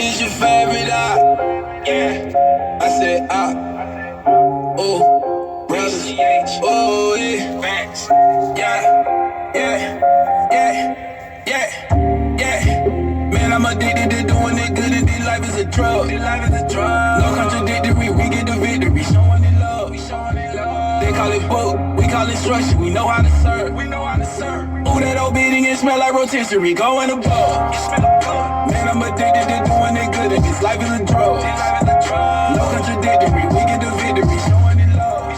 is your favorite op? Yeah, I said op. Oh, brothers. Oh, yeah. Facts. Yeah, yeah. Man, I'm addicted to doing it good, and this life is a drug. No contradictory, we get the victory. Showing it love. They call it book, we call it structure. We know how to serve. Ooh, that obedience smell like rotisserie. Going above. Man, I'm addicted to doing it good, and this life is a drug. No contradictory, we get the victory. Showing it love.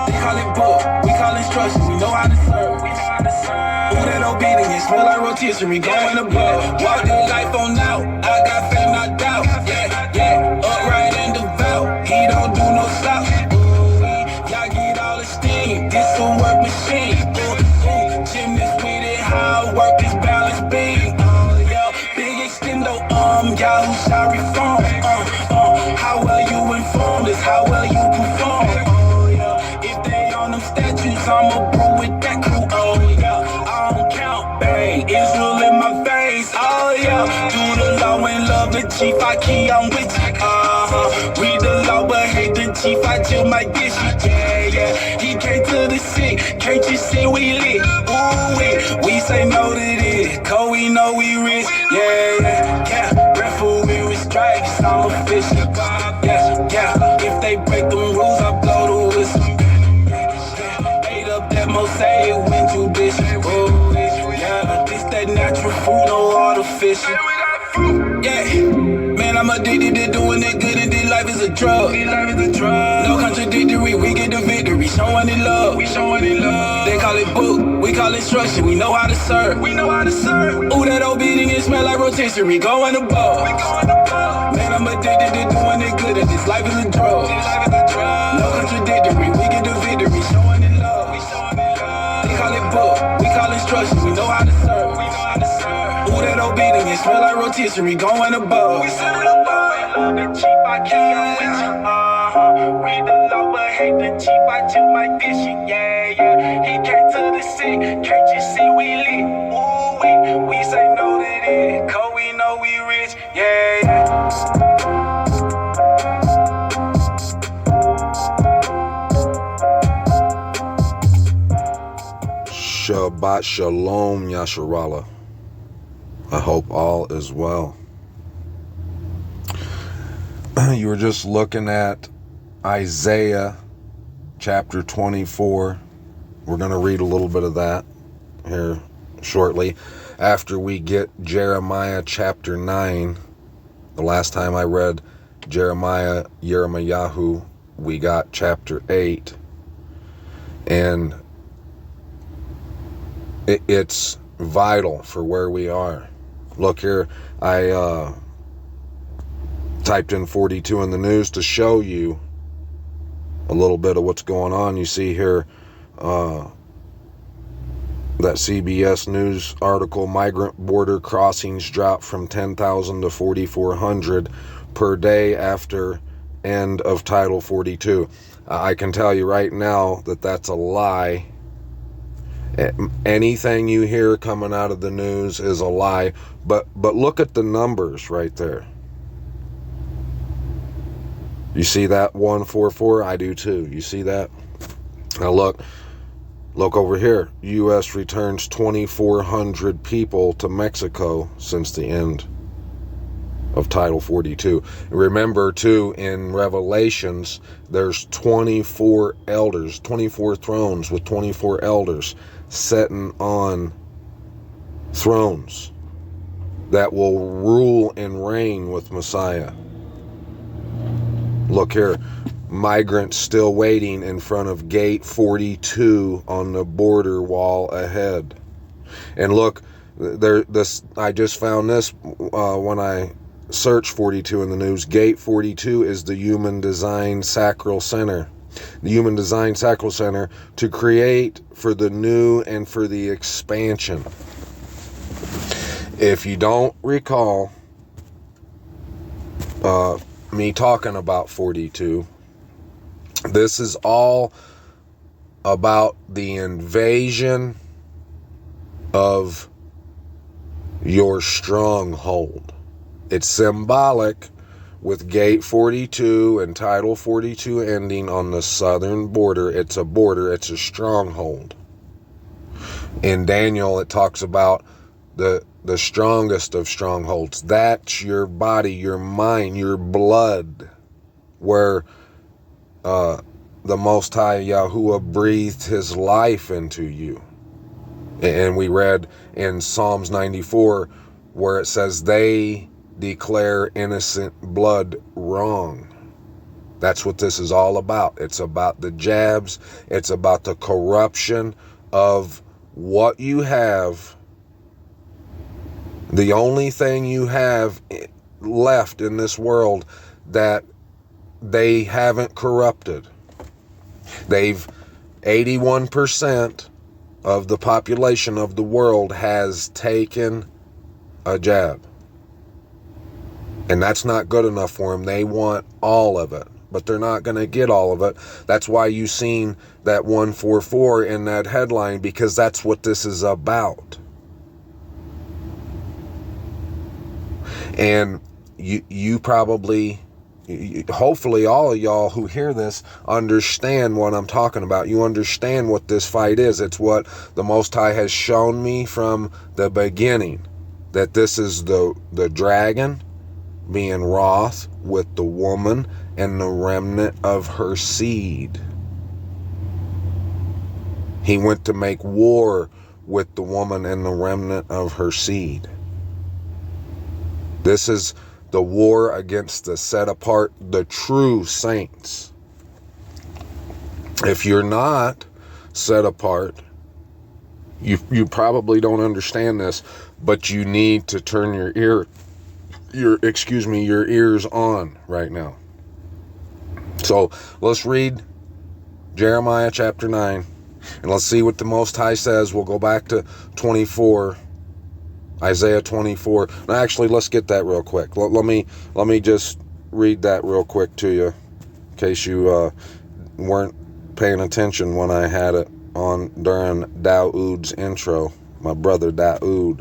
They call it book, we call it structure. We know how to serve. Ooh, that obedience smell like rotisserie. Going above. Walk this life on out. I got faith, not doubt. Yeah. Upright and devout. He don't do no stop. Y'all get all the steam. This a work machine. Gymnast with it. How I work this balance beam. Big extendo. Y'all who shall reform. How well you informed is how well you perform. If they on them statues, I'ma brew with that crew. I don't count, bang. Israel in my veins. Do the law and love the chief. I key, I'm with you. Read the law but hate the chief. I chill my dish. Yeah. He came to the sick. Can't you see we lit? Ooh, we say no to this. Cause we know we rich. Yeah. Referee with strikes. I'm official. Yeah. If they break them rules, I blow the whistle. Ate up that mosaic when you dish. Yeah. This that natural fruit, no artificial. Yeah. Man, I'm addicted to doing it good, and this life is a drug. No contradictory, we get the victory. Showing it love. They call it book, we call it structure. We know how to serve. Ooh, that obedience smell like rotisserie. Going above. Man, I'm addicted to doing it good, and this life is a drug. No contradictory, we get the victory. Showing it love. They call it book, we call it structure. We know how to serve. Ooh, that obedience smell like rotisserie. Going above. Love the cheap, I can't with you. Read the law, but hate the cheap. I chill my dish. Yeah. He came to the sick. Can't you see we lit? Ooh, we say no to this. Cause we know we rich. Yeah. Shabbat Shalom, Yasharallah. I hope all is well. You were just looking at Isaiah chapter 24. We're going to read a little bit of that here shortly. After we get Jeremiah chapter 9. The last time I read Jeremiah, we got chapter 8. And it's vital for where we are. Look here, I typed in 42 in the news to show you a little bit of what's going on. You see here that CBS News article, migrant border crossings drop from 10,000 to 4,400 per day after end of Title 42. I can tell you right now that that's a lie. Anything you hear coming out of the news is a lie. But look at the numbers right there. You see that 144? I do too. You see that? Now look over here. U.S. returns 2,400 people to Mexico since the end of Title 42. Remember too, in Revelations, there's 24 elders, 24 thrones with 24 elders sitting on thrones that will rule and reign with Messiah. Look here, migrants still waiting in front of gate 42 on the border wall ahead. And look, I just found this when I searched 42 in the news. Gate 42 is the Human Design Sacral Center. The Human Design Sacral Center to create for the new and for the expansion. If you don't recall me talking about 42, this is all about the invasion of your stronghold. It's symbolic, with Gate 42 and Title 42 ending on the southern border. It's a border, it's a stronghold. In Daniel, it talks about the strongest of strongholds. That's your body, your mind, your blood, where the Most High Yahuwah breathed his life into you. And we read in Psalms 94 where it says they declare innocent blood wrong. That's what this is all about. It's about the jabs. It's about the corruption of what you have. The only thing you have left in this world that they haven't corrupted. 81% of the population of the world has taken a jab. And that's not good enough for them. They want all of it, but they're not going to get all of it. That's why you've seen that 144 in that headline, because that's what this is about. And you probably, hopefully all of y'all who hear this understand what I'm talking about. You understand what this fight is. It's what the Most High has shown me from the beginning, that this is the dragon being wroth with the woman and the remnant of her seed. He went to make war with the woman and the remnant of her seed. This is the war against the set apart, the true saints. If you're not set apart, you probably don't understand this, but you need to turn your ears on right now. So let's read Jeremiah chapter 9, and let's see what the Most High says. We'll go back to 24, Isaiah 24. Now, actually, let's get that real quick. Let me just read that real quick to you, in case you weren't paying attention when I had it on during Daoud's intro, my brother Daoud.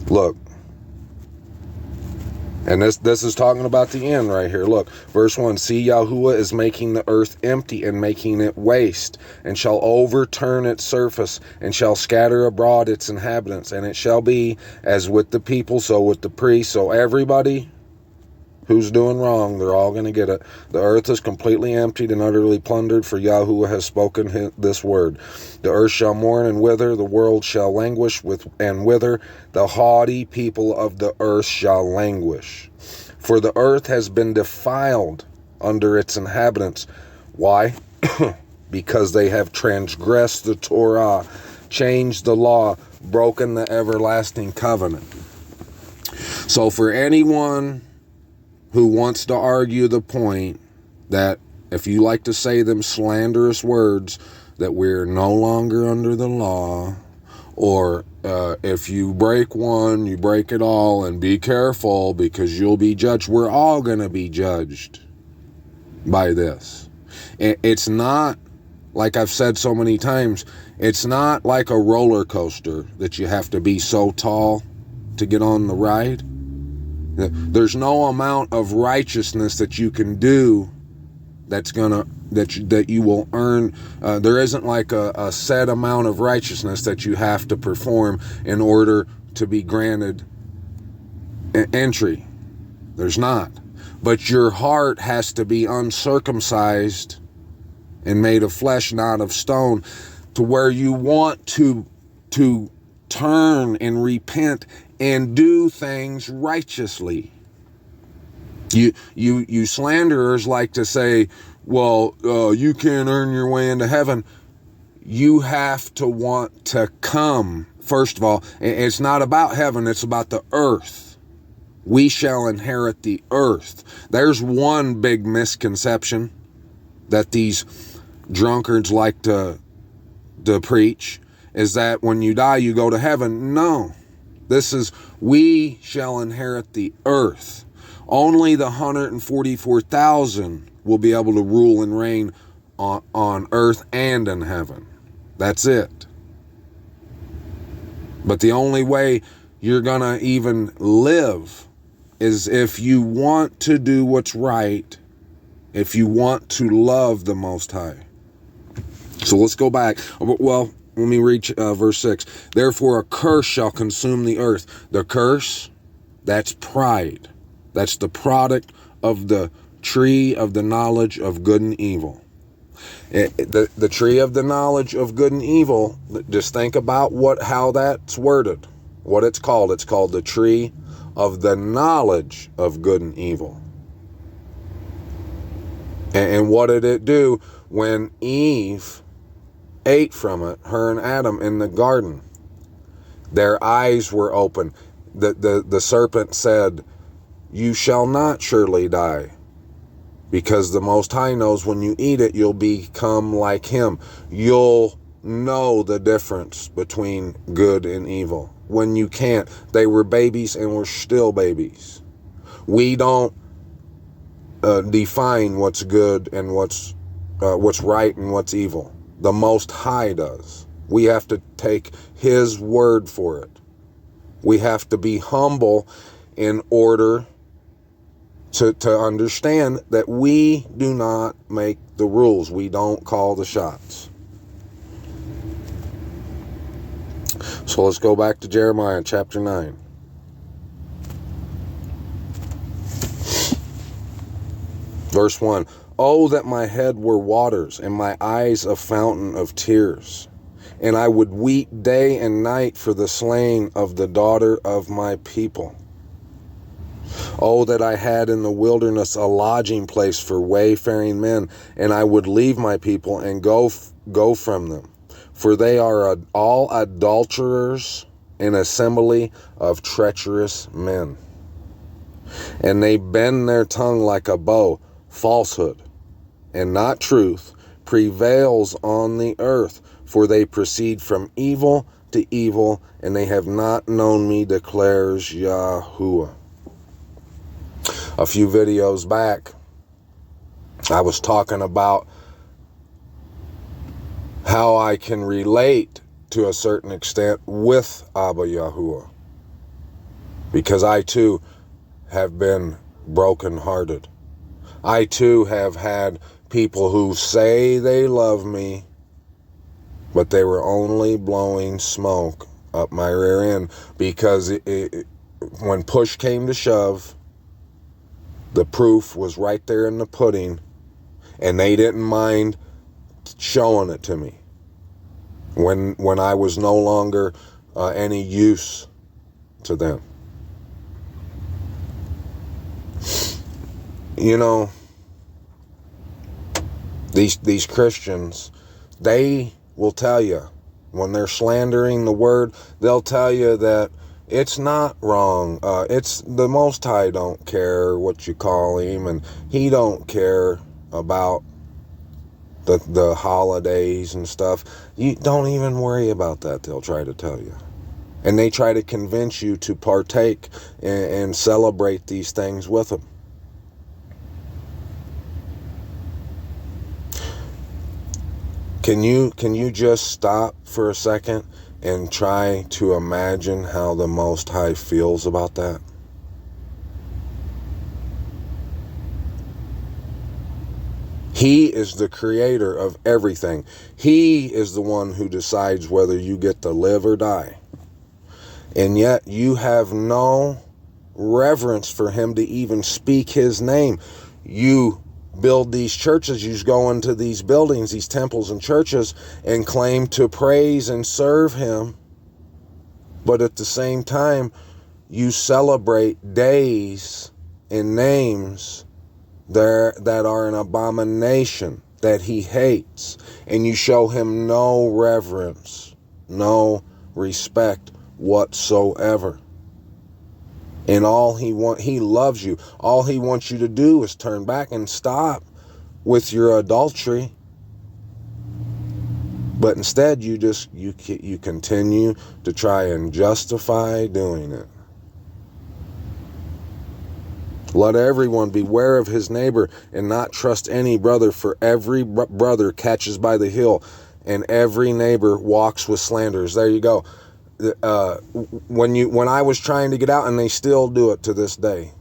Look. And this is talking about the end right here. Look, verse 1. See, Yahuwah is making the earth empty and making it waste, and shall overturn its surface, and shall scatter abroad its inhabitants. And it shall be as with the people, so with the priests. So everybody who's doing wrong, they're all going to get it. The earth is completely emptied and utterly plundered, for Yahuwah has spoken this word. The earth shall mourn and wither, the world shall languish and wither, the haughty people of the earth shall languish. For the earth has been defiled under its inhabitants. Why? Because they have transgressed the Torah, changed the law, broken the everlasting covenant. So for anyone who wants to argue the point that, if you like to say them slanderous words, that we're no longer under the law, or if you break one, you break it all, and be careful because you'll be judged. We're all going to be judged by this. It's not, like I've said so many times, it's not like a roller coaster that you have to be so tall to get on the ride. There's no amount of righteousness that you can do that you will earn. There isn't like a set amount of righteousness that you have to perform in order to be granted entry. There's not. But your heart has to be uncircumcised and made of flesh, not of stone, to where you want to turn and repent and do things righteously. You slanderers like to say, well, you can't earn your way into heaven. You have to want to come. First of all, it's not about heaven, it's about the earth. We shall inherit the earth. There's one big misconception that these drunkards like to preach, is that when you die, you go to heaven. No. This is, we shall inherit the earth. Only the 144,000 will be able to rule and reign on earth and in heaven. That's it. But the only way you're going to even live is if you want to do what's right, if you want to love the Most High. So let's go back. Well, let me read verse 6. Therefore a curse shall consume the earth. The curse, that's pride. That's the product of the tree of the knowledge of good and evil. The tree of the knowledge of good and evil, just think about how that's worded, what it's called. It's called the tree of the knowledge of good and evil. And what did it do when Eve ate from it, her and Adam in the garden? Their eyes were open. The serpent said, you shall not surely die, because the Most High knows when you eat it, you'll become like him. You'll know the difference between good and evil. When you can't, they were babies and we're still babies. We don't define what's good and what's right and what's evil. The Most High does. We have to take his word for it. We have to be humble in order to understand that we do not make the rules. We don't call the shots. So let's go back to Jeremiah chapter 9. Verse 1. Oh, that my head were waters, and my eyes a fountain of tears, and I would weep day and night for the slain of the daughter of my people. Oh, that I had in the wilderness a lodging place for wayfaring men, and I would leave my people and go from them. For they are all adulterers, an assembly of treacherous men. And they bend their tongue like a bow. Falsehood, and not truth, prevails on the earth. For they proceed from evil to evil, and they have not known me, declares Yahuwah. A few videos back, I was talking about how I can relate to a certain extent with Abba Yahuwah, because I too have been brokenhearted. I too have had people who say they love me, but they were only blowing smoke up my rear end, because when push came to shove, the proof was right there in the pudding, and they didn't mind showing it to me when I was no longer any use to them. You know, these Christians, they will tell you, when they're slandering the word, they'll tell you that it's not wrong. It's the Most High don't care what you call him, and he don't care about the holidays and stuff. You don't even worry about that, they'll try to tell you. And they try to convince you to partake and celebrate these things with them. Can you just stop for a second and try to imagine how the Most High feels about that? He is the creator of everything. He is the one who decides whether you get to live or die. And yet you have no reverence for him to even speak his name. You build these churches, you go into these buildings, these temples and churches, and claim to praise and serve him. But at the same time, you celebrate days and names that are an abomination, that he hates. And you show him no reverence, no respect whatsoever. And he loves you. All he wants you to do is turn back and stop with your adultery. But instead, you continue to try and justify doing it. Let everyone beware of his neighbor and not trust any brother, for every brother catches by the heel, and every neighbor walks with slanders. There you go. When I was trying to get out, and they still do it to this day,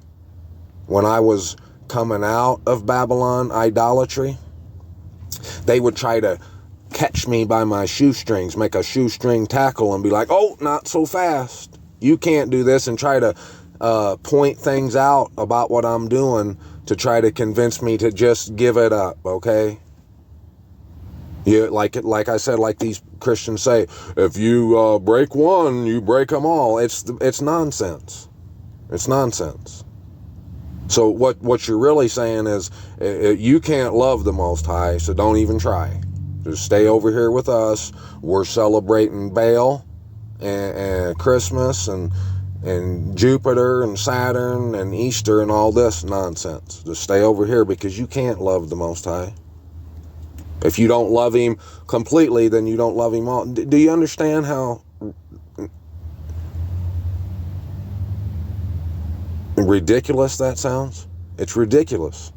when I was coming out of Babylon idolatry, they would try to catch me by my shoestrings, make a shoestring tackle and be like, oh, not so fast. You can't do this, and try to point things out about what I'm doing to try to convince me to just give it up, okay? Like I said, like these Christians say, if you break one, you break them all. It's nonsense. It's nonsense. So what you're really saying is, you can't love the Most High, so don't even try. Just stay over here with us. We're celebrating Baal and Christmas and Jupiter and Saturn and Easter and all this nonsense. Just stay over here, because you can't love the Most High. If you don't love him completely, then you don't love him all. Do you understand how ridiculous that sounds? It's ridiculous.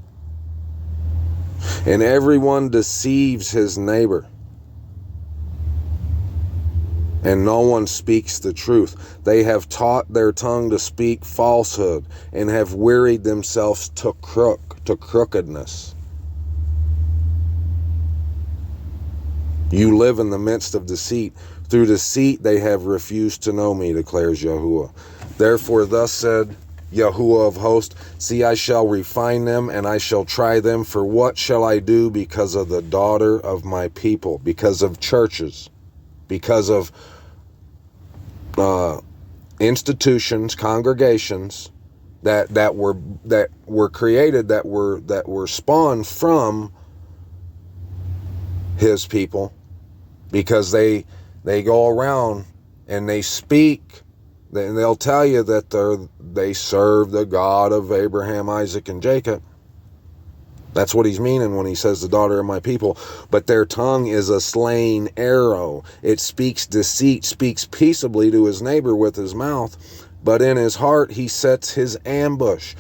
And everyone deceives his neighbor, and no one speaks the truth. They have taught their tongue to speak falsehood, and have wearied themselves to crookedness. You live in the midst of deceit. Through deceit they have refused to know me, declares Yahuwah. Therefore thus said Yahuwah of hosts, see, I shall refine them, and I shall try them. For what shall I do because of the daughter of my people? Because of churches, because of institutions, congregations that were created, that were spawned from his people, because they go around and they speak, and they'll tell you that they serve the God of Abraham, Isaac, and Jacob. That's what he's meaning when he says the daughter of my people. But their tongue is a slain arrow. It speaks deceit, speaks peaceably to his neighbor with his mouth, but in his heart he sets his ambush.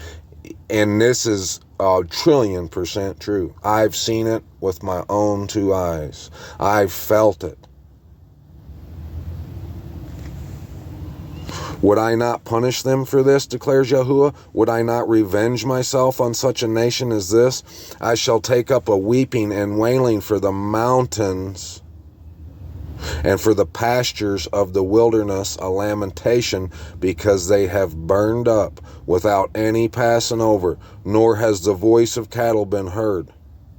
And this is 1,000,000,000% true. I've seen it with my own two eyes. I've felt it. Would I not punish them for this, declares Yahuwah? Would I not revenge myself on such a nation as this? I shall take up a weeping and wailing for the mountains, and for the pastures of the wilderness a lamentation, because they have burned up without any passing over, nor has the voice of cattle been heard.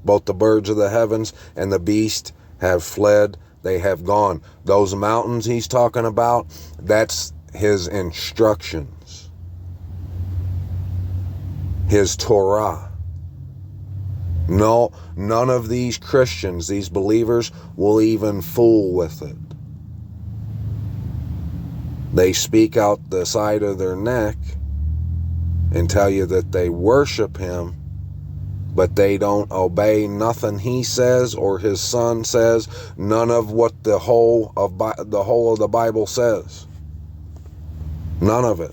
Both the birds of the heavens and the beast have fled, they have gone. Those mountains he's talking about, that's his instructions, his Torah. No, none of these Christians, these believers, will even fool with it. They speak out the side of their neck and tell you that they worship him, but they don't obey nothing he says or his son says, none of what the whole of the Bible says. None of it.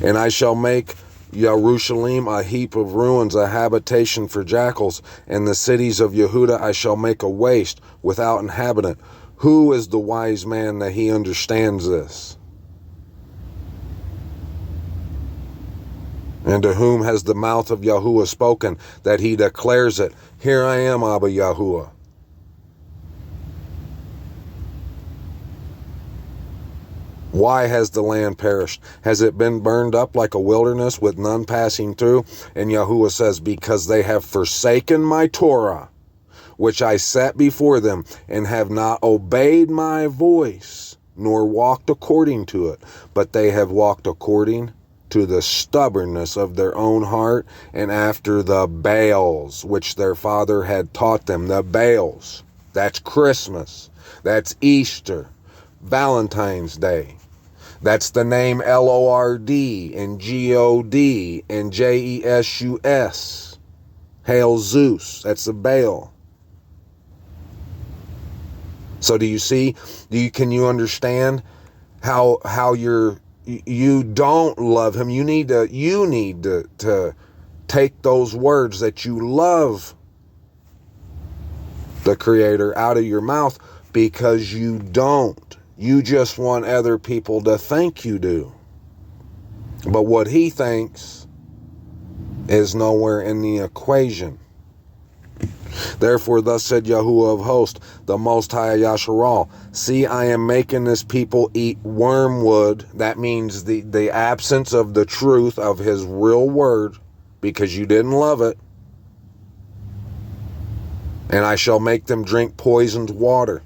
And I shall make Jerusalem a heap of ruins, a habitation for jackals, and the cities of Yehuda I shall make a waste without inhabitant. Who is the wise man that he understands this? And to whom has the mouth of Yahuwah spoken, that he declares it? Here I am, Abba Yahuwah. Why has the land perished? Has it been burned up like a wilderness with none passing through? And Yahuwah says, because they have forsaken my Torah, which I set before them, and have not obeyed my voice, nor walked according to it, but they have walked according to the stubbornness of their own heart, and after the Baals, which their father had taught them. The Baals, that's Christmas, that's Easter, Valentine's Day. That's the name Lord and God and Jesus. Hail Zeus. That's the Baal. So do you see? Can you understand how you don't love him? You need to take those words that you love the Creator out of your mouth, because you don't. You just want other people to think you do. But what he thinks is nowhere in the equation. Therefore, thus said Yahuwah of hosts, the Most High Yasharal, see, I am making this people eat wormwood. That means the absence of the truth of his real word, because you didn't love it. And I shall make them drink poisoned water.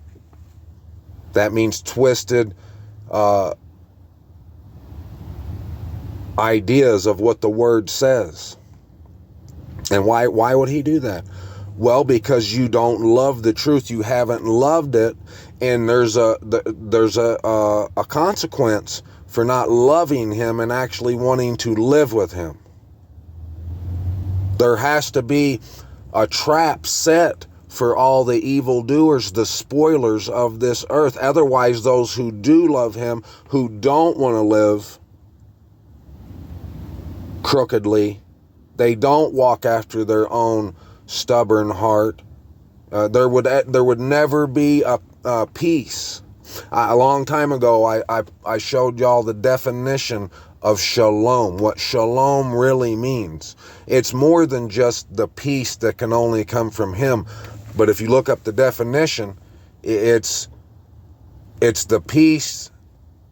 That means twisted ideas of what the word says. And why would he do that? Well, because you don't love the truth. You haven't loved it, and there's a consequence for not loving him and actually wanting to live with him. There has to be a trap set for all the evildoers, the spoilers of this earth. Otherwise, those who do love him, who don't want to live crookedly, they don't walk after their own stubborn heart, there would never be a peace. A long time ago, I showed y'all the definition of shalom, what shalom really means. It's more than just the peace that can only come from him. But if you look up the definition, it's the peace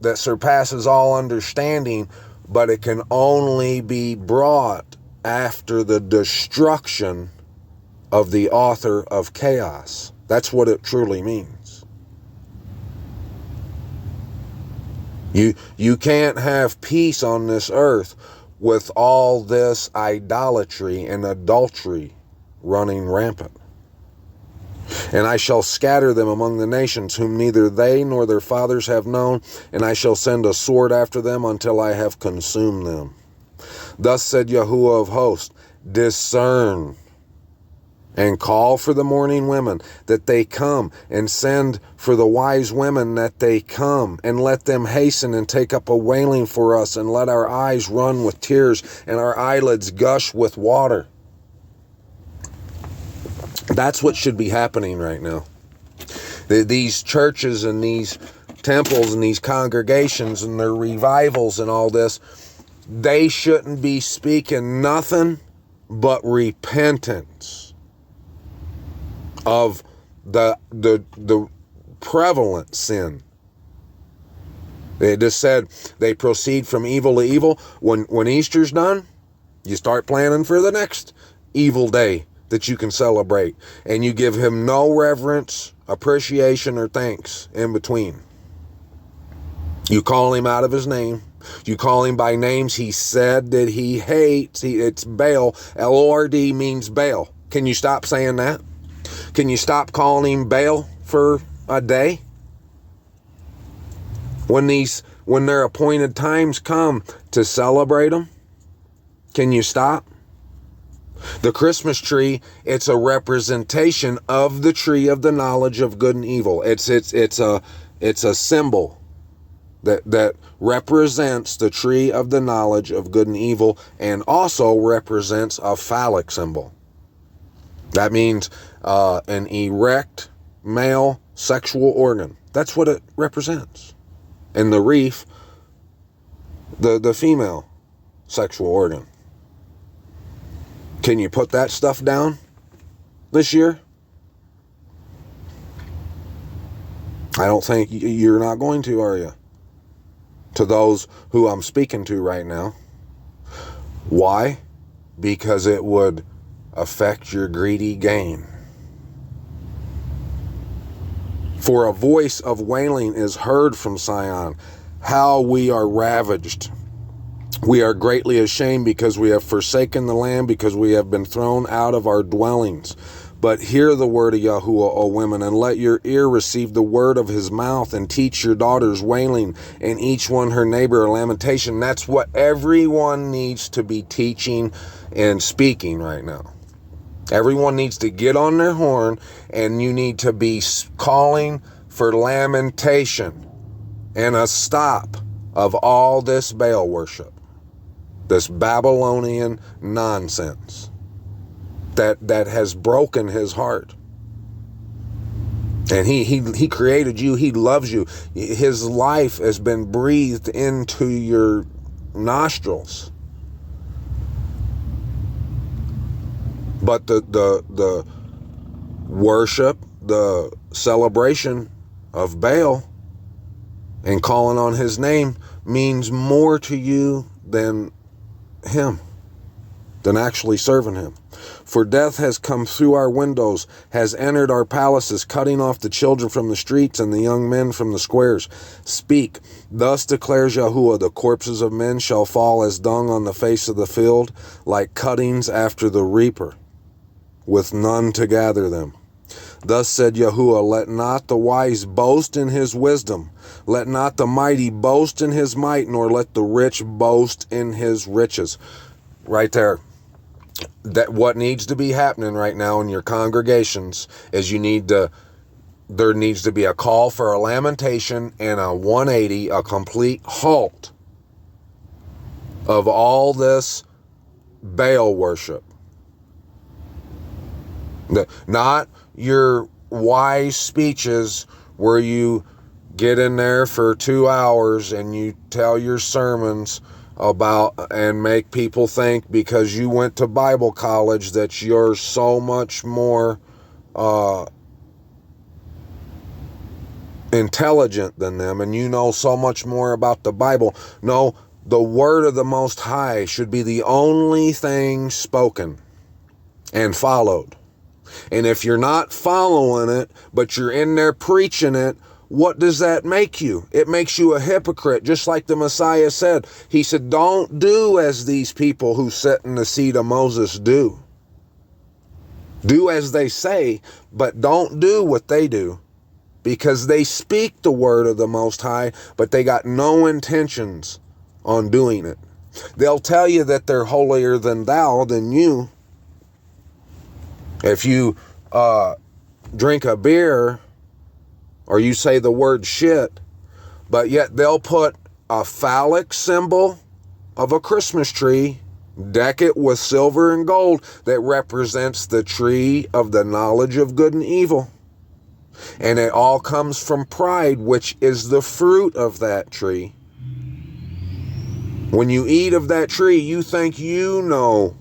that surpasses all understanding, but it can only be brought after the destruction of the author of chaos. That's what it truly means. You can't have peace on this earth with all this idolatry and adultery running rampant. And I shall scatter them among the nations, whom neither they nor their fathers have known, and I shall send a sword after them until I have consumed them. Thus said Yahuwah of hosts, discern and call for the mourning women, that they come, and send for the wise women, that they come, and let them hasten and take up a wailing for us, and let our eyes run with tears, and our eyelids gush with water. That's what should be happening right now. These churches and these temples and these congregations and their revivals and all this, they shouldn't be speaking nothing but repentance of the prevalent sin. They just said they proceed from evil to evil. When Easter's done, you start planning for the next evil day that you can celebrate, and you give him no reverence, appreciation, or thanks in between. You call him out of his name. You call him by names he said that he hates. It's Baal. L-O-R-D means Baal. Can you stop saying that? Can you stop calling him Baal for a day? When their appointed times come to celebrate him, can you stop? The Christmas tree, it's a representation of the tree of the knowledge of good and evil. It's a symbol that represents the tree of the knowledge of good and evil, and also represents a phallic symbol. That means an erect male sexual organ. That's what it represents. And the wreath, the female sexual organ. Can you put that stuff down this year? I don't think you're not going to, are you? To those who I'm speaking to right now. Why? Because it would affect your greedy gain. For a voice of wailing is heard from Sion, how we are ravaged. We are greatly ashamed because we have forsaken the land, because we have been thrown out of our dwellings. But hear the word of Yahuwah, O women, and let your ear receive the word of his mouth, and teach your daughters wailing, and each one her neighbor a lamentation. That's what everyone needs to be teaching and speaking right now. Everyone needs to get on their horn, and you need to be calling for lamentation and a stop of all this Baal worship, this Babylonian nonsense that has broken his heart. And he created you. He loves you. His life has been breathed into your nostrils. But the worship, the celebration of Baal and calling on his name means more to you than him, than actually serving him. For death has come through our windows, has entered our palaces, cutting off the children from the streets and the young men from the squares. Speak, thus declares Yahuwah, the corpses of men shall fall as dung on the face of the field, like cuttings after the reaper, with none to gather them. Thus said Yahuwah, let not the wise boast in his wisdom, let not the mighty boast in his might, nor let the rich boast in his riches. Right there. That what needs to be happening right now in your congregations is there needs to be a call for a lamentation and a 180, a complete halt of all this Baal worship. Not your wise speeches where you get in there for 2 hours and you tell your sermons about and make people think because you went to Bible college that you're so much more intelligent than them and you know so much more about the Bible. No, the word of the Most High should be the only thing spoken and followed. And if you're not following it, but you're in there preaching it, what does that make you? It makes you a hypocrite, just like the Messiah said. He said, don't do as these people who sit in the seat of Moses do. Do as they say, but don't do what they do. Because they speak the word of the Most High, but they got no intentions on doing it. They'll tell you that they're holier than thou, than you. If you drink a beer or you say the word shit, but yet they'll put a phallic symbol of a Christmas tree, deck it with silver and gold that represents the tree of the knowledge of good and evil. And it all comes from pride, which is the fruit of that tree. When you eat of that tree, you think you know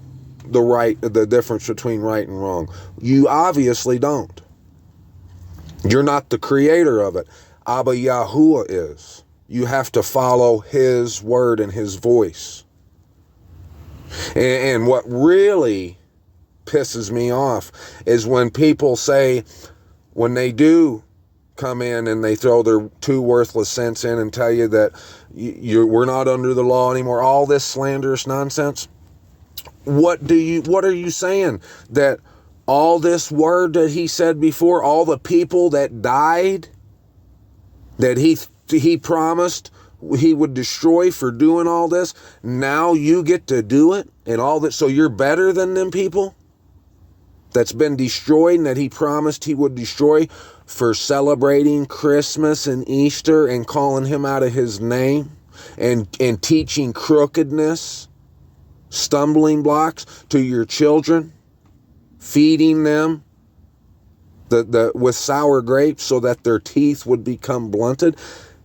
the difference between right and wrong. You obviously don't. You're not the creator of it. Abba Yahuwah is. You have to follow his word and his voice. And what really pisses me off is when people say, when they do come in and they throw their 2 worthless cents in and tell you that we're not under the law anymore, all this slanderous nonsense. What are you saying? That all this word that he said before, all the people that died, that he promised he would destroy for doing all this, now you get to do it and all that, so you're better than them people that's been destroyed and that he promised he would destroy for celebrating Christmas and Easter and calling him out of his name and teaching crookedness, stumbling blocks to your children, feeding them with sour grapes so that their teeth would become blunted.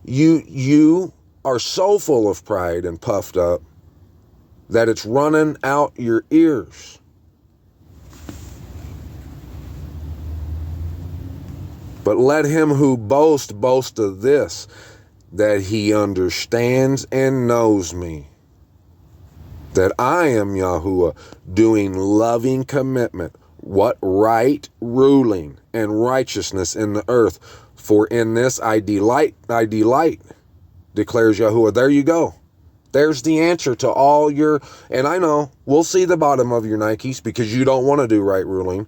You are so full of pride and puffed up that it's running out your ears. But let him who boast boast of this, that he understands and knows me, that I am Yahuwah, doing loving commitment, what right ruling and righteousness in the earth. For in this I delight, declares Yahuwah. There you go. There's the answer to all your, and I know, we'll see the bottom of your Nikes because you don't want to do right ruling.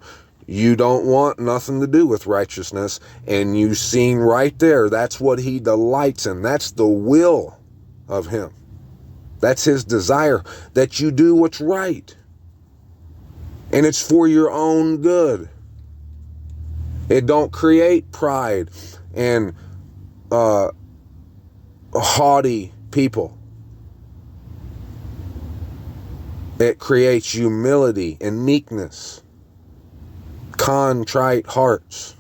You don't want nothing to do with righteousness. And you seen right there, that's what he delights in. That's the will of him. That's his desire, that you do what's right. And it's for your own good. It don't create pride and haughty people. It creates humility and meekness, contrite hearts.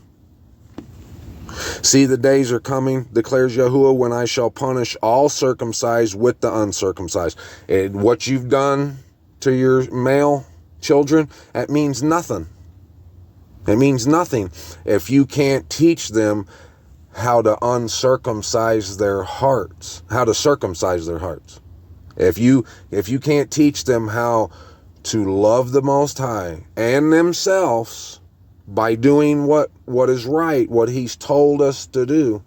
See, the days are coming, declares Yahuwah, when I shall punish all circumcised with the uncircumcised. And what you've done to your male children, that means nothing. It means nothing if you can't teach them how to uncircumcise their hearts, how to circumcise their hearts. If you can't teach them how to love the Most High and themselves by doing what is right, what He's told us to do,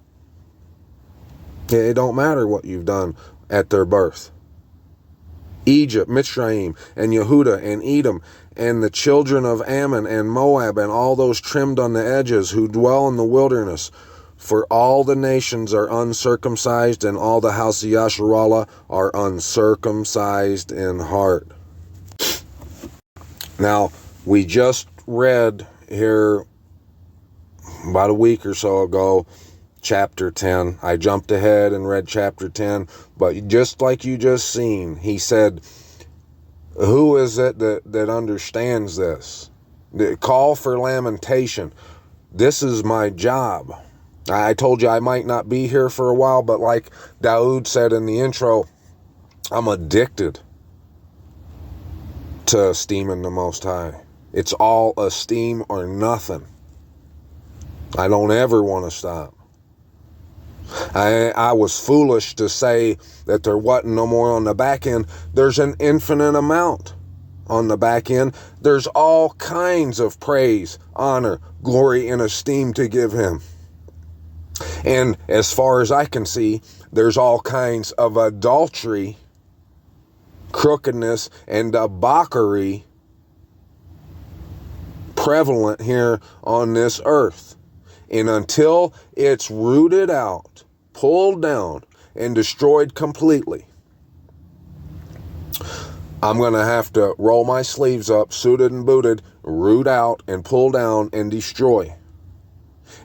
it don't matter what you've done at their birth. Egypt, Mitzrayim, and Yehuda, and Edom, and the children of Ammon, and Moab, and all those trimmed on the edges who dwell in the wilderness. For all the nations are uncircumcised, and all the house of Yasharallah are uncircumcised in heart. Now, we just read here about a week or so ago, chapter 10. I jumped ahead and read chapter 10, but just like you just seen, he said, who is it that understands this? The call for lamentation. This is my job. I told you I might not be here for a while, but like Daoud said in the intro, I'm addicted to esteeming the Most High. It's all esteem or nothing. I don't ever want to stop. I was foolish to say that there wasn't no more on the back end. There's an infinite amount on the back end. There's all kinds of praise, honor, glory, and esteem to give Him. And as far as I can see, there's all kinds of adultery, crookedness, and debauchery prevalent here on this earth. And until it's rooted out, pulled down, and destroyed completely, I'm going to have to roll my sleeves up, suited and booted, root out and pull down and destroy.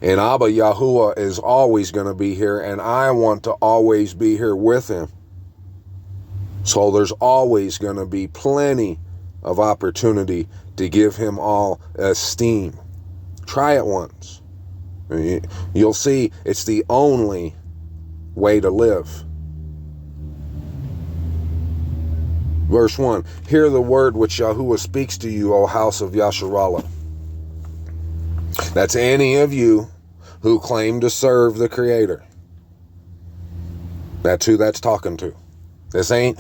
And Abba Yahuwah is always going to be here, and I want to always be here with Him. So there's always going to be plenty of opportunity to give Him all esteem. Try it once. You'll see it's the only way to live. Verse 1, hear the word which Yahuwah speaks to you, O house of Yasharallah. That's any of you who claim to serve the Creator. That's who that's talking to. This ain't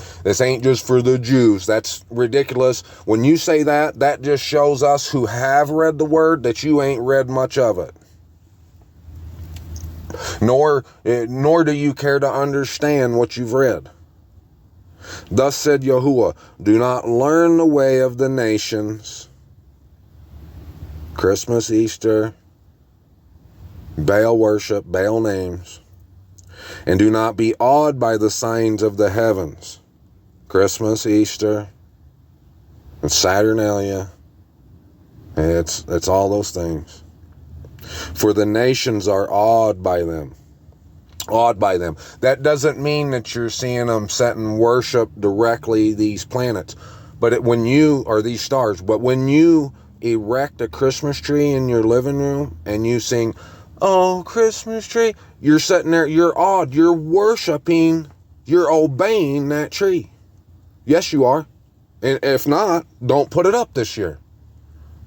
just for the Jews. That's ridiculous. When you say that, that just shows us who have read the word that you ain't read much of it. Nor do you care to understand what you've read. Thus said Yahuwah, do not learn the way of the nations. Christmas, Easter, Baal worship, Baal names. And do not be awed by the signs of the heavens. Christmas, Easter, and Saturnalia. It's all those things. For the nations are awed by them. Awed by them. That doesn't mean that you're seeing them set and worship directly these planets. But when you, or these stars, but when you erect a Christmas tree in your living room and you sing, oh, Christmas tree, you're sitting there, you're awed, you're worshiping, you're obeying that tree. Yes, you are. And if not, don't put it up this year.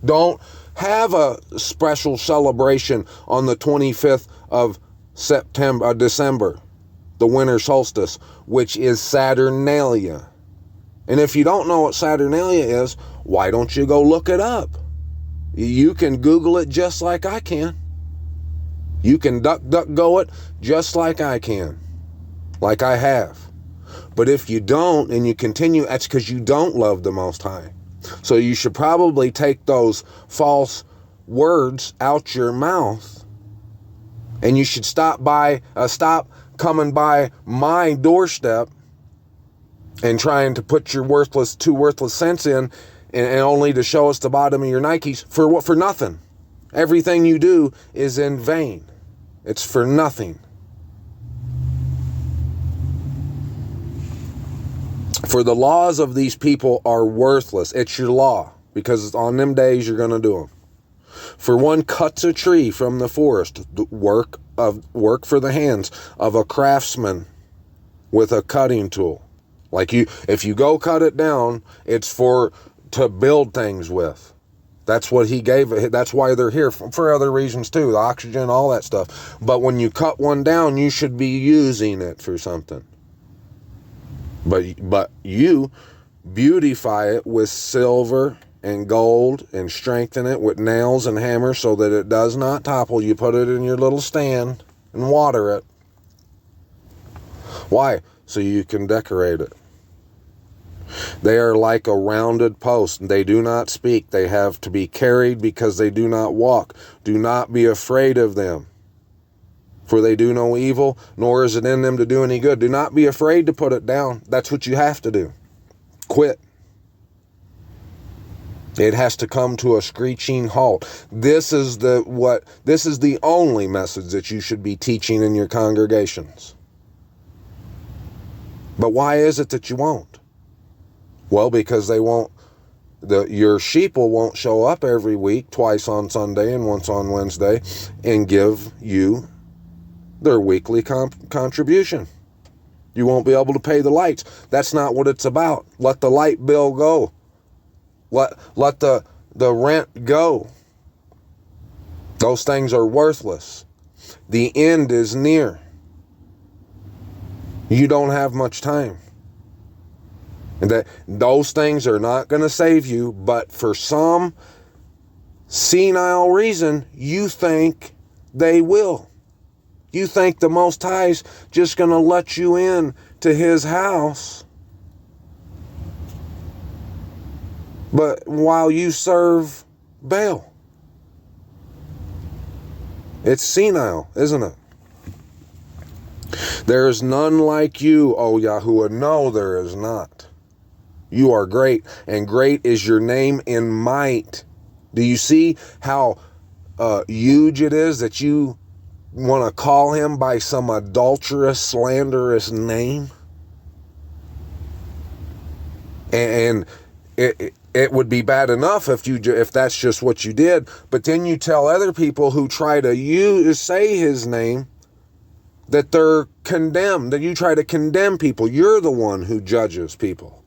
Don't have a special celebration on the 25th of December, the winter solstice, which is Saturnalia. And if you don't know what Saturnalia is, why don't you go look it up? You can Google it just like I can. You can DuckDuckGo it just like I can, like I have. But if you don't and you continue, that's because you don't love the Most High. So you should probably take those false words out your mouth, and you should stop coming by my doorstep and trying to put your two worthless cents in, and only to show us the bottom of your Nikes for what? For nothing. Everything you do is in vain. It's for nothing. For the laws of these people are worthless. It's your law, because on them days you're going to do them. For one cuts a tree from the forest, the work for the hands of a craftsman with a cutting tool. Like if you go cut it down, it's to build things with. That's what he gave. That's why they're here, for other reasons too, the oxygen, all that stuff. But when you cut one down, you should be using it for something. But you beautify it with silver and gold and strengthen it with nails and hammers so that it does not topple. You put it in your little stand and water it. Why? So you can decorate it. They are like a rounded post. They do not speak. They have to be carried because they do not walk. Do not be afraid of them, for they do no evil, nor is it in them to do any good. Do not be afraid to put it down. That's what you have to do. Quit. It has to come to a screeching halt. This is the only message that you should be teaching in your congregations. But why is it that you won't? Well, because they won't. Your sheeple won't show up every week, twice on Sunday and once on Wednesday, and give you their weekly contribution. You won't be able to pay the lights. That's not what it's about. Let the light bill go. Let the rent go. Those things are worthless. The end is near. You don't have much time. And those things are not going to save you, but for some senile reason, you think they will. You think the Most High's just going to let you in to his house, but while you serve Baal. It's senile, isn't it? There is none like you, O Yahuwah. No, there is not. You are great, and great is your name in might. Do you see how huge it is that you want to call him by some adulterous, slanderous name? And it would be bad enough if that's just what you did, but then you tell other people who try to say his name that they're condemned, that you try to condemn people. You're the one who judges people.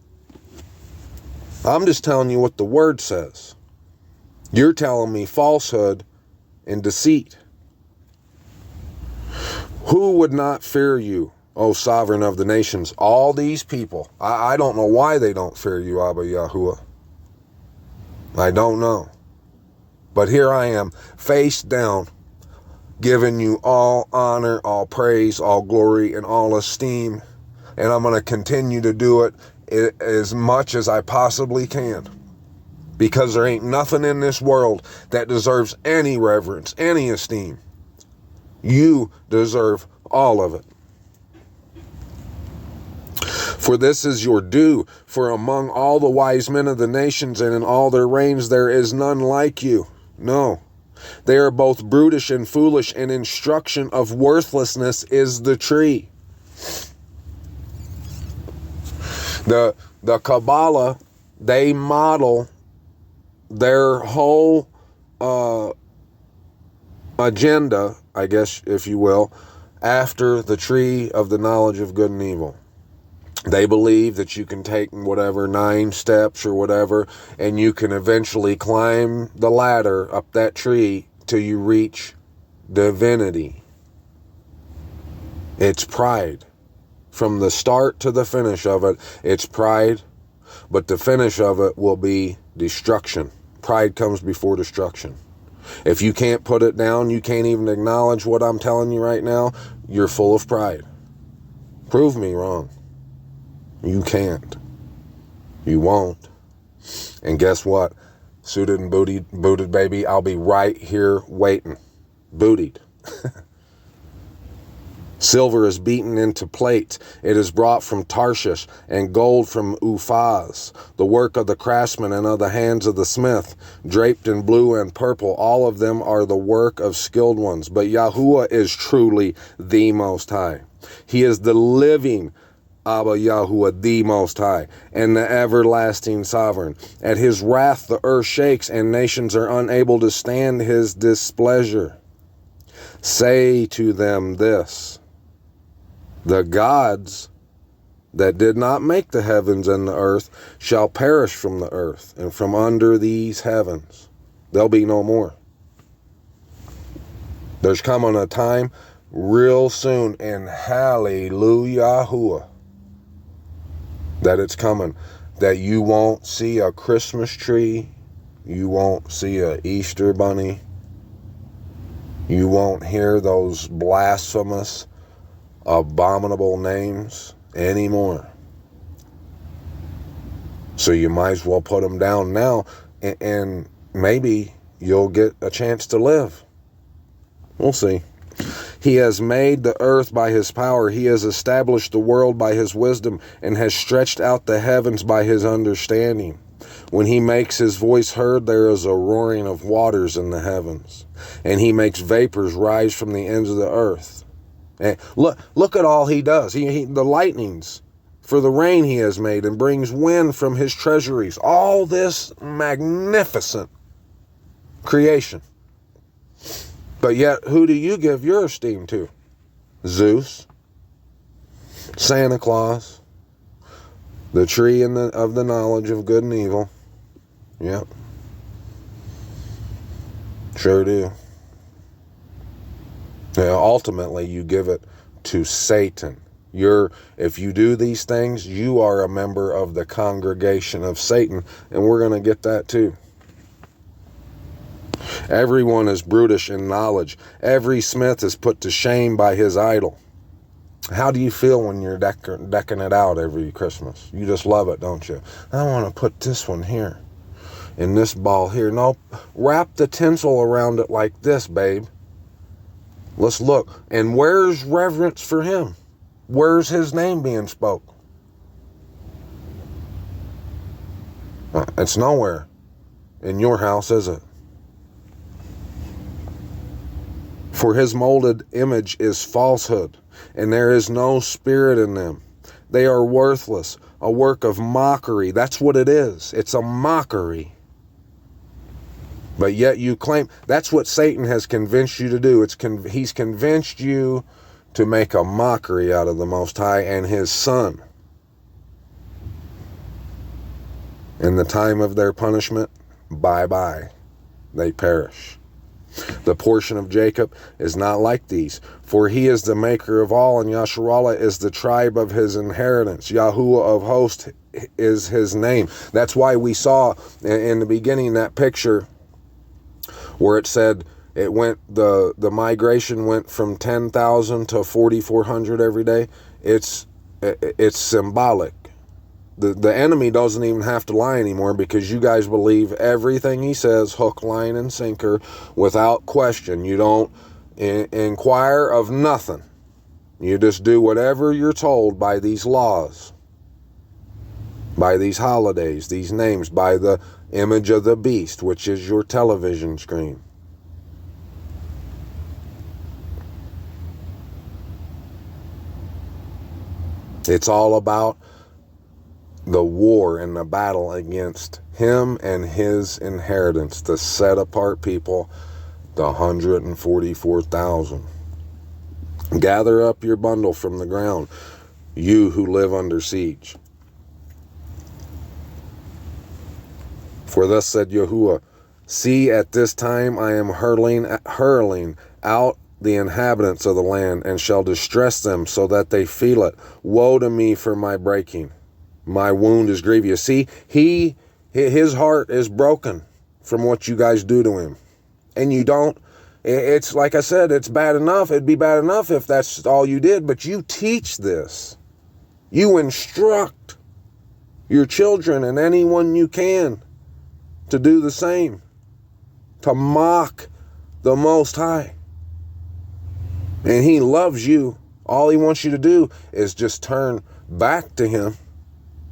I'm just telling you what the word says. You're telling me falsehood and deceit. Who would not fear you, O sovereign of the nations? All these people. I don't know why they don't fear you, Abba Yahuwah. I don't know. But here I am, face down, giving you all honor, all praise, all glory, and all esteem. And I'm going to continue to do it as much as I possibly can, because there ain't nothing in this world that deserves any reverence, any esteem. You deserve all of it. For this is your due, for among all the wise men of the nations and in all their reigns there is none like you. No, they are both brutish and foolish, and instruction of worthlessness is the tree. The Kabbalah, they model their whole agenda, I guess, if you will, after the tree of the knowledge of good and evil. They believe that you can take whatever 9 steps or whatever, and you can eventually climb the ladder up that tree till you reach divinity. It's pride. From the start to the finish of it, it's pride, but the finish of it will be destruction. Pride comes before destruction. If you can't put it down, you can't even acknowledge what I'm telling you right now, you're full of pride. Prove me wrong. You can't. You won't. And guess what? Suited and booted, baby, I'll be right here waiting. Bootied. Silver is beaten into plates. It is brought from Tarshish, and gold from Uphaz, the work of the craftsman and of the hands of the smith, draped in blue and purple. All of them are the work of skilled ones. But Yahuwah is truly the Most High. He is the living Abba Yahuwah, the Most High, and the everlasting sovereign. At his wrath the earth shakes, and nations are unable to stand his displeasure. Say to them this: the gods that did not make the heavens and the earth shall perish from the earth and from under these heavens. There'll be no more. There's coming a time real soon, and hallelujah, that it's coming, that you won't see a Christmas tree, you won't see a Easter bunny, you won't hear those blasphemous, abominable names anymore. So you might as well put them down now, and maybe you'll get a chance to live. We'll see. He has made the earth by his power. He has established the world by his wisdom and has stretched out the heavens by his understanding. When he makes his voice heard, there is a roaring of waters in the heavens, and he makes vapors rise from the ends of the earth. And look at all he does. The lightnings for the rain he has made, and brings wind from his treasuries. All this magnificent creation. But yet, who do you give your esteem to? Zeus, Santa Claus, the tree of the knowledge of good and evil. Yep. Sure do. Now, ultimately, you give it to Satan. If you do these things, you are a member of the congregation of Satan, and we're going to get that too. Everyone is brutish in knowledge. Every smith is put to shame by his idol. How do you feel when you're decking it out every Christmas? You just love it, don't you? I want to put this one here and this ball here. No, wrap the tinsel around it like this, babe. Let's look. And where's reverence for him? Where's his name being spoke? It's nowhere in your house, is it? For his molded image is falsehood, and there is no spirit in them. They are worthless, a work of mockery. That's what it is. It's a mockery. But yet you claim, that's what Satan has convinced you to do. He's convinced you to make a mockery out of the Most High and his Son. In the time of their punishment, bye-bye. They perish. The portion of Jacob is not like these, for he is the maker of all, and Yasharallah is the tribe of his inheritance. Yahuwah of hosts is his name. That's why we saw in the beginning that picture where it said the migration went from 10,000 to 4,400 every day. It's symbolic. The enemy doesn't even have to lie anymore, because you guys believe everything he says, hook, line, and sinker, without question. You don't inquire of nothing. You just do whatever you're told by these laws, by these holidays, these names, by the image of the beast, which is your television screen. It's all about the war and the battle against him and his inheritance, the set apart people, the 144,000. Gather up your bundle from the ground, you who live under siege. For thus said Yahuwah, see, at this time I am hurling out the inhabitants of the land, and shall distress them so that they feel it. Woe to me for my breaking. My wound is grievous. See, his heart is broken from what you guys do to him. And you don't, it's like I said, it's bad enough. It'd be bad enough if that's all you did, but you teach this. You instruct your children and anyone you can to do the same, to mock the Most High. And he loves you. All he wants you to do is just turn back to him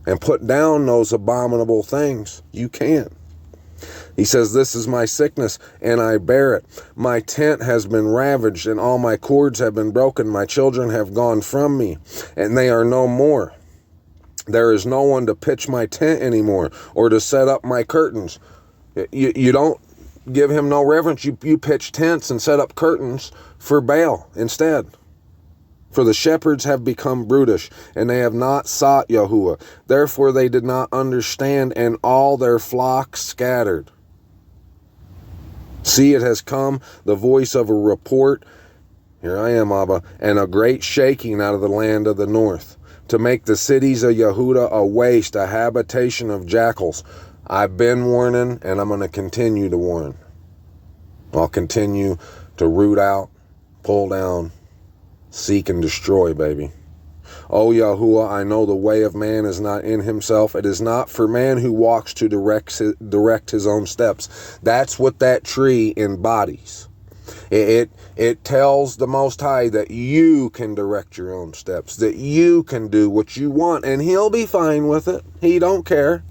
and put down those abominable things. You can't. He says, this is my sickness, and I bear it. My tent has been ravaged, and all my cords have been broken. My children have gone from me, and they are no more. There is no one to pitch my tent anymore, or to set up my curtains. You don't give him no reverence. You pitch tents and set up curtains for Baal instead. For the shepherds have become brutish, and they have not sought Yahuwah. Therefore they did not understand, and all their flocks scattered. See, it has come, the voice of a report. Here I am, Abba, and a great shaking out of the land of the north, to make the cities of Yehuda a waste, a habitation of jackals. I've been warning, and I'm going to continue to warn. I'll continue to root out, pull down, seek and destroy, baby. O Yahuwah, I know the way of man is not in himself. It is not for man who walks to direct his own steps. That's what that tree embodies. It tells the Most High that you can direct your own steps, that you can do what you want, and he'll be fine with it. He don't care.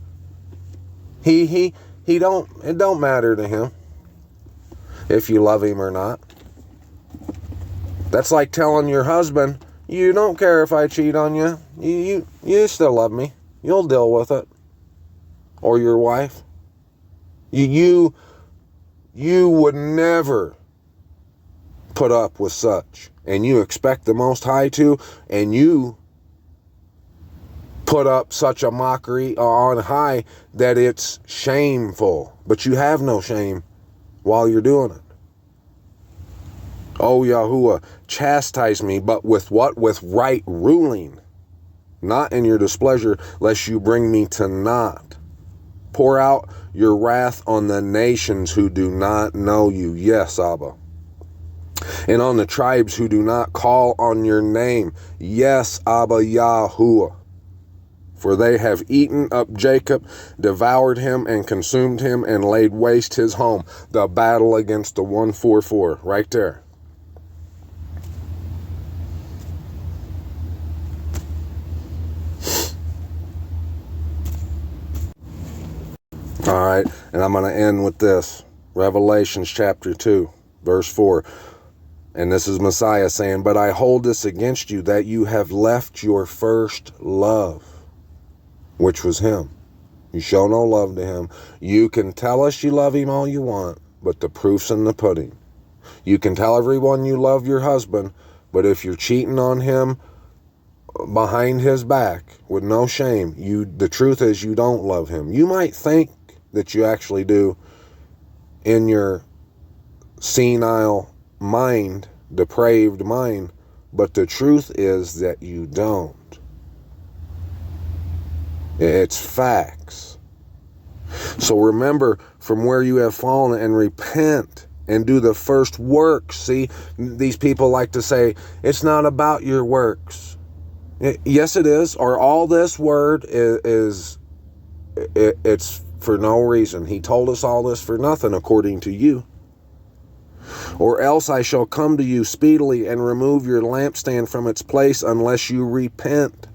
It don't matter to him if you love him or not. That's like telling your husband, you don't care if I cheat on you. You still love me. You'll deal with it. Or your wife. You would never put up with such. And you expect the Most High to. And you put up such a mockery on high that it's shameful. But you have no shame while you're doing it. O Yahuwah, chastise me, but with what? With right ruling, not in your displeasure, lest you bring me to naught. Pour out your wrath on the nations who do not know you. Yes, Abba. And on the tribes who do not call on your name. Yes, Abba Yahuwah. For they have eaten up Jacob, devoured him, and consumed him, and laid waste his home. The battle against the 144, right there. All right, and I'm going to end with this. Revelations chapter 2, verse 4. And this is Messiah saying, but I hold this against you, that you have left your first love, which was him. You show no love to him. You can tell us you love him all you want, but the proof's in the pudding. You can tell everyone you love your husband, but if you're cheating on him behind his back with no shame, the truth is you don't love him. You might think that you actually do in your senile mind, depraved mind, but the truth is that you don't. It's facts. So remember from where you have fallen and repent and do the first works. See, these people like to say, it's not about your works. Yes, it is. Or all this word it's for no reason. He told us all this for nothing, according to you. Or else I shall come to you speedily and remove your lampstand from its place unless you repent.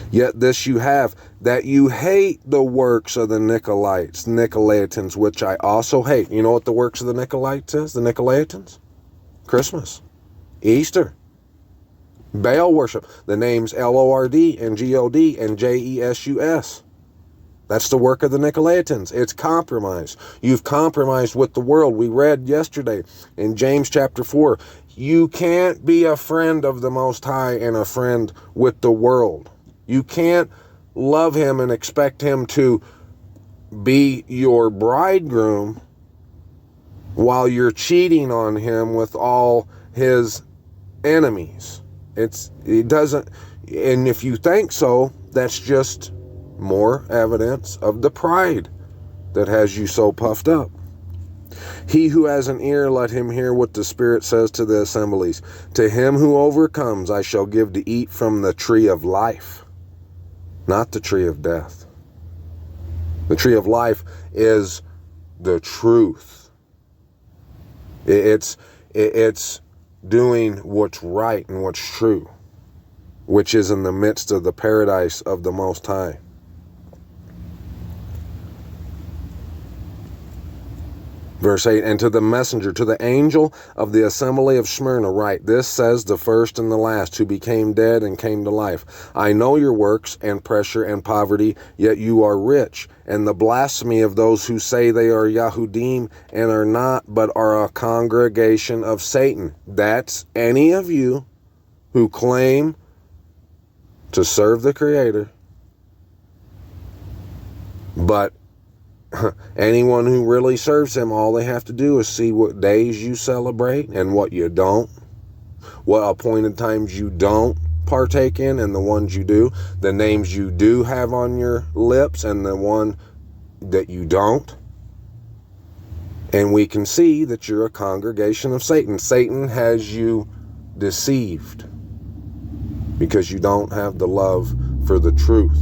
Yet this you have, that you hate the works of the Nicolaitans, which I also hate. You know what the works of the Nicolaitans is? The Nicolaitans? Christmas, Easter, Baal worship. The names Lord and God and Jesus. That's the work of the Nicolaitans. It's compromise. You've compromised with the world. We read yesterday in James chapter 4. You can't be a friend of the Most High and a friend with the world. You can't love him and expect him to be your bridegroom while you're cheating on him with all his enemies. It doesn't, and if you think so, that's just more evidence of the pride that has you so puffed up. He who has an ear, let him hear what the Spirit says to the assemblies. To him who overcomes, I shall give to eat from the tree of life, not the tree of death. The tree of life is the truth. It's doing what's right and what's true, which is in the midst of the paradise of the Most High. Verse 8, and to the messenger, to the angel of the assembly of Smyrna write, this says the first and the last, who became dead and came to life. I know your works and pressure and poverty, yet you are rich, and the blasphemy of those who say they are Yahudim and are not, but are a congregation of Satan. That's any of you who claim to serve the Creator, but anyone who really serves Him, all they have to do is see what days you celebrate and what you don't, what appointed times you don't partake in and the ones you do, the names you do have on your lips and the one that you don't. And we can see that you're a congregation of Satan. Satan has you deceived because you don't have the love for the truth.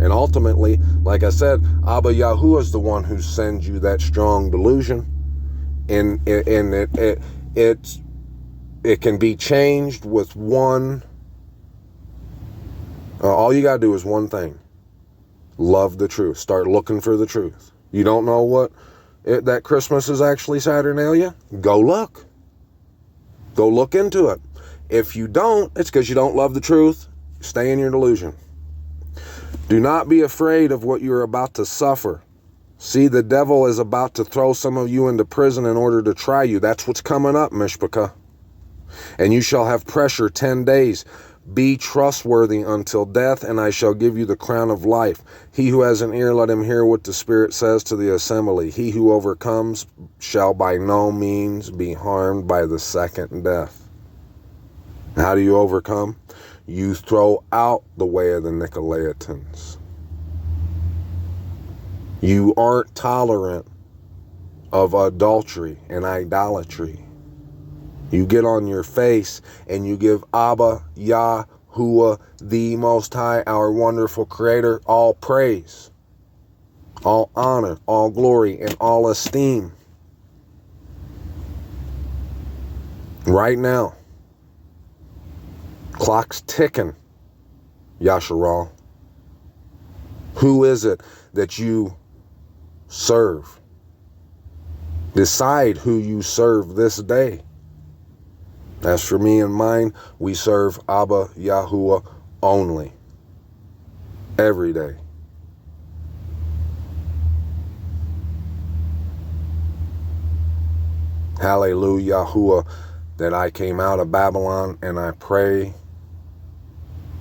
And ultimately, like I said, Abba Yahuwah is the one who sends you that strong delusion. And it can be changed with one. All you got to do is one thing. Love the truth. Start looking for the truth. You don't know what that Christmas is actually Saturnalia? Go look. Go look into it. If you don't, it's because you don't love the truth. Stay in your delusion. Do not be afraid of what you're about to suffer. See, the devil is about to throw some of you into prison in order to try you. That's what's coming up, Mishpachah. And you shall have pressure 10 days. Be trustworthy until death, and I shall give you the crown of life. He who has an ear, let him hear what the Spirit says to the assembly. He who overcomes shall by no means be harmed by the second death. How do you overcome? You throw out the way of the Nicolaitans. You aren't tolerant of adultery and idolatry. You get on your face and you give Abba Yahuwah, the Most High, our wonderful Creator, all praise, all honor, all glory, and all esteem. Right now. Clock's ticking, Yasharal. Who is it that you serve? Decide who you serve this day. As for me and mine, we serve Abba Yahuwah only. Every day. Hallelujah, Yahuwah, that I came out of Babylon, and I pray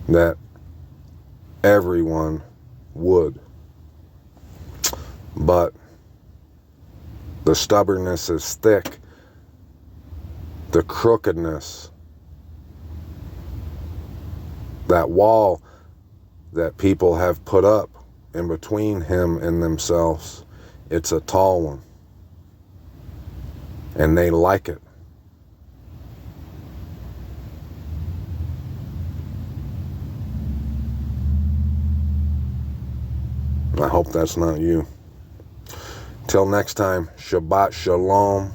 that everyone would. But the stubbornness is thick. The crookedness, that wall that people have put up in between him and themselves, it's a tall one. And they like it. I hope that's not you. Till next time, Shabbat Shalom.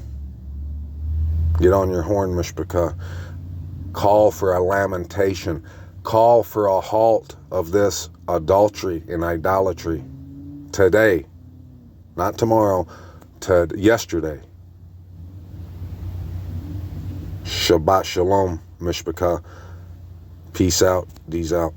Get on your horn, Mishpachah. Call for a lamentation. Call for a halt of this adultery and idolatry. Today. Not tomorrow. Yesterday. Shabbat Shalom, Mishpachah. Peace out. D's out.